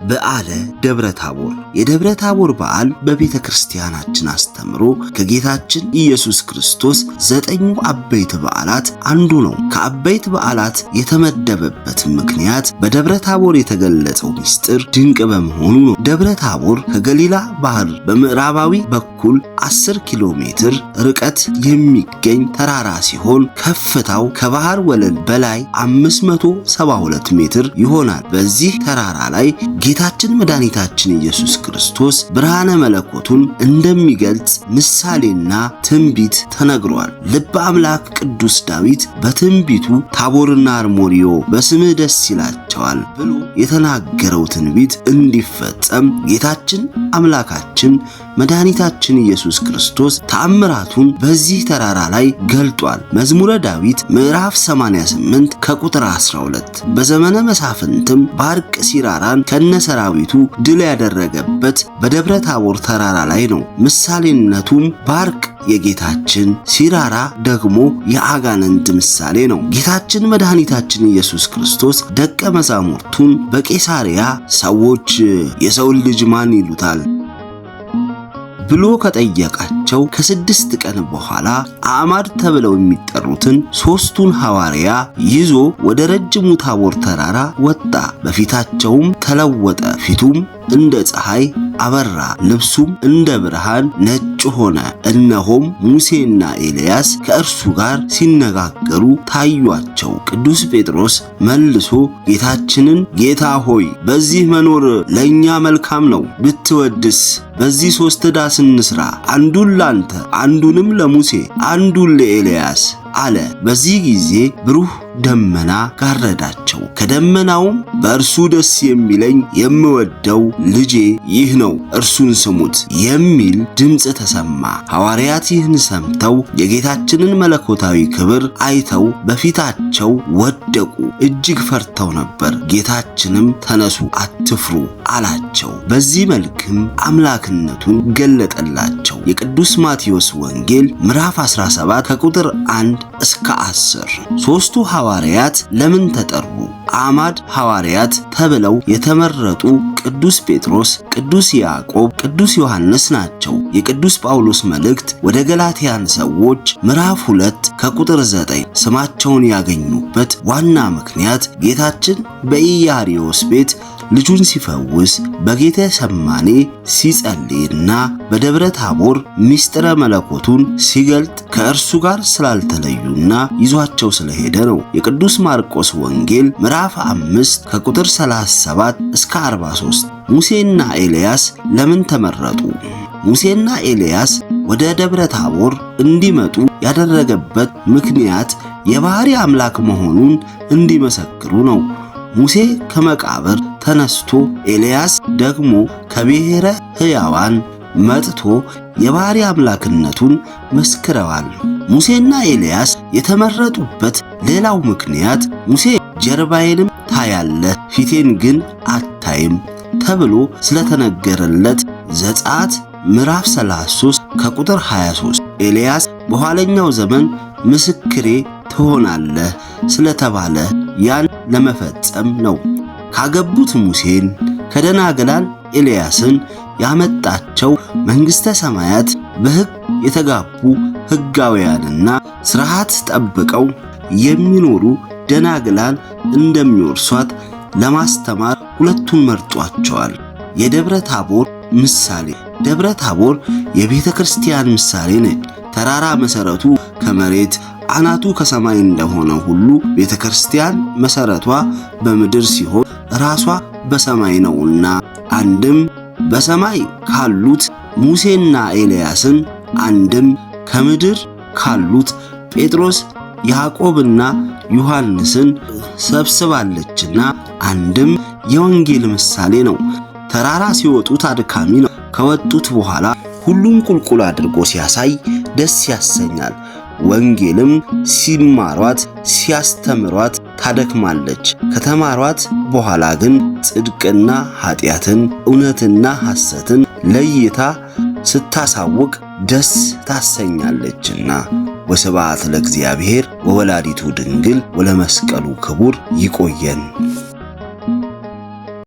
በዓለ ደብረ ታቦር። የደብረ ታቦር በዓል በቤተ ክርስቲያናችን አስተምሮ ከጌታችን ኢየሱስ ክርስቶስ 9 አበይት በዓላት አንዱ ነው። ከአበይት በዓላት የተመደበበት ምክንያት በደብረ ታቦር የተገለጸው ምስጢር ድንቅ በመሆኑ ነው። ደብረ ታቦር ከገሊላ ባህር በምዕራባዊ በኩል 10 ኪሎ ሜትር ርቀት የሚገኝ ተራራ ሲሆን ከፍታው ከባህር ወለል በላይ 572 ሜትር ይሆናል። በዚህ ተራራ ላይ ጌታችን መድኃኒታችን ኢየሱስ ክርስቶስ ብርሃነ መለኮቱን እንደሚገልጽ ምሳሌና ትንቢት ተነግሯል። ልበ አምላክ ቅዱስ ዳዊት በትንቢቱ ታቦርና አርሞንዮ በስምህ ደስ ይላቸዋል ብሎ የተናገረው ትንቢት እንዲፈጸም ጌታችን አምላካችን መድኃኒታችን ኢየሱስ ክርስቶስ ተአምራቱን በዚህ ተራራ ላይ ገልጧል። መዝሙረ ዳዊት ምዕራፍ 88 ከቁጥር 12 በዘመነ መሳፍንትም ባርቅ ሲራራን ከነሰራዊቱ ድል ያደረገበት በደብረ ታቦር ተራራ ላይ ነው። ምሳሌነቱም ባርቅ የጌታችን ሲራራ ደግሞ የአጋንንት ምሳሌ ነው። ጌታችን መድኃኒታችን ኢየሱስ ክርስቶስ ደቀ መዛሙርቱን በቄሳርያ ሰዎች የሰውን ልጅ ማን ይሉታል ብሎ ከጠየቃቸው ከ6 ቀን በኋላ አዕማድ ተብለው የሚጠሩትን 3ቱን ሐዋርያ ይዞ ወደ ረጅሙ ታቦር ተራራ ወጣ። በፊታቸውም ተለወጠ። ፊቱም እንደ ፀሐይ አበራ፣ ልብሱም እንደ ብርሃን ነጭ ሆነ። እነሆም ሙሴና ኤልያስ ከእርሱ ጋር ሲነጋገሩ ታዩአቸው። ቅዱስ ጴጥሮስ መልሶ ጌታችንን ጌታ ሆይ በዚህ መኖር ለኛ መልካም ነው፣ ብትወድስ በዚህ 3 ዳስ እንስራ፣ አንዱን ላንተ፣ አንዱንም ለሙሴ፣ አንዱን ለኤልያስ አለ። በዚህ ጊዜ ብሩህ ደመና ጋረዳቸው። ከደመናውም በእርሱ ደስ የሚለኝ የምወደው ልጄ ይህ ነው፣ እርሱን ስሙት የሚል ድምፅ ተሰማ። ሐዋርያት ይህን ሰምተው የጌታችንን መለኮታዊ ክብር አይተው በፊታቸው ወደቁ፣ እጅግ ፈርተው ነበር። ጌታችንም ተነሱ፣ አትፍሩ አላቸው። በዚህ መልክም አምላክነቱን ገለጠላቸው። የቅዱስ ማቴዎስ ወንጌል ምዕራፍ 17 ከቁጥር 1 እስከ 10። 3ቱ ሐዋርያት ለምን ተጠሩ? አዕማድ ሐዋርያት ተብለው የተመረጡ ቅዱስ ጴጥሮስ፣ ቅዱስ ያዕቆብ፣ ቅዱስ ዮሐንስ ናቸው። የቅዱስ ጳውሎስ መልእክት ወደ ገላትያን ሰዎች ምዕራፍ 2 ከቁጥር 9 ስማቸውን ያገኙበት ዋና ምክንያት ጌታችን በኢያሪዮስ ቤት ልጁን ሲፈውስ በጌተ ሰማኔ ሲጸልይና በደብረ ታቦር ምስጢረ መለኮቱን ሲገልጥ ከእርሱ ጋር ስላልተለዩና ይዟቸው ስለሄደ ነው። የቅዱስ ማርቆስ ወንጌል ምዕራፍ 5 ከቁጥር 37 እስከ 43። ሙሴና ኤልያስ ለምን ተመረጡ? ሙሴና ኤልያስ ወደ ደብረ ታቦር እንዲመጡ ያደረገበት ምክንያት የባህሪ አምላክ መሆኑን እንዲመሰክሩ ነው። ሙሴ ከመቃብር ተነስቶ ኤልያስ ደግሞ ከብሔረ ሕያዋን መጥቶ የባህሪ አምላክነቱን መስክረዋል። ሙሴና ኤልያስ የተመረጡበት ሌላው ምክንያት ሙሴ ጀርባዬንም ታያለህ ፊቴን ግን አታይም ተብሎ ስለተነገረለት ዘጸአት ምዕራፍ 33 ከቁጥር 23፣ ኤልያስ በኋለኛው ዘመን ምስክሬ ትሆናለህ ስለተባለ ያን ለመፈጸም ነው። ካገቡት ሙሴን ከደናግላን ኤልያስን ያመጣቸው መንግሥተ ሰማያት በሕግ የተጋቡ ሕጋውያንና ሥርዓት ጠብቀው የሚኖሩ ደናግላን እንደሚወርሷት ለማስተማር ሁለቱን መርጧቸዋል። የደብረ ታቦር ምሳሌ። ደብረ ታቦር የቤተ ክርስቲያን ምሳሌ ነች። ተራራ መሠረቱ ከመሬት አናቱ ከሰማይ እንደሆነ ሁሉ ቤተ ክርስቲያን መሠረቷ በምድር ሲሆን ራሷ በሰማይ ነውና አንድም በሰማይ ካሉት ሙሴና ኤልያስን አንድም ከምድር ካሉት ጴጥሮስ ያዕቆብና ዮሐንስን ሰብስባለችና አንድም የወንጌል ምሳሌ ነው። ተራራ ሲወጡት አድካሚ ነው። ከወጡት በኋላ ሁሉም ቁልቁል አድርጎ ሲያሳይ ደስ ያሰኛል። ወንጌልም ሲማሯት ሲያስተምሯት ታደክማለች። ከተማሯት በኋላ ግን ጽድቅና ኃጢአትን እውነትና ሐሰትን ለይታ ስታሳውቅ ደስ ታሰኛለችና። ወስብሐት ለእግዚአብሔር ወወላዲቱ ድንግል ወለመስቀሉ ክቡር። ይቆየን።